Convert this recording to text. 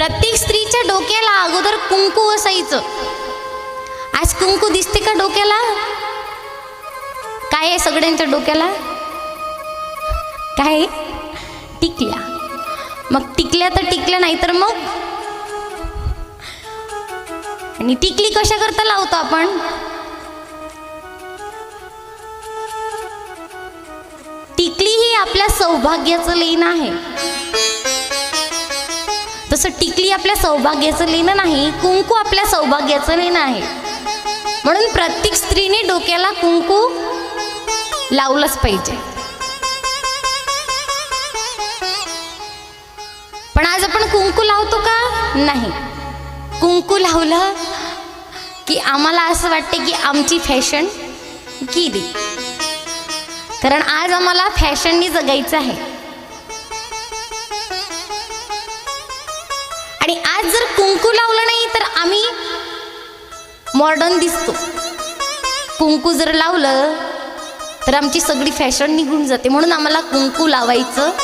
प्रत्येक स्त्रीच्या डोक्याला अगोदर कुंकू असायचं. आज कुंकू दिसते का डोक्याला? काय आहे सगळ्यांच्या डोक्याला? काय? टिकल्या. मग टिकल्या तर टिकल्या, नाही तर मग. आणि टिकली कशा करता लावतो आपण? टिकली ही आपल्या सौभाग्याचं लेणं आहे. तसं टिकली आपल्या सौभाग्याचं लेणं नाही, कुंकू आपल्या सौभाग्याचं लेणं आहे. म्हणून प्रत्येक स्त्रीने डोक्याला कुंकू लावलंच पाहिजे. पण आज आपण कुंकू लावतो का? नाही. कुंकू लावलं की आम्हाला असं वाटते की आमची फॅशन गेली. कारण आज आम्हाला फॅशननी जगायचं आहे. आणि आज जर कुंकू लावलं नाही तर आम्ही मॉडर्न दिसतो. कुंकू जर लावलं तर आमची सगळी फॅशन निघून जाते. म्हणून आम्हाला कुंकू लावायचं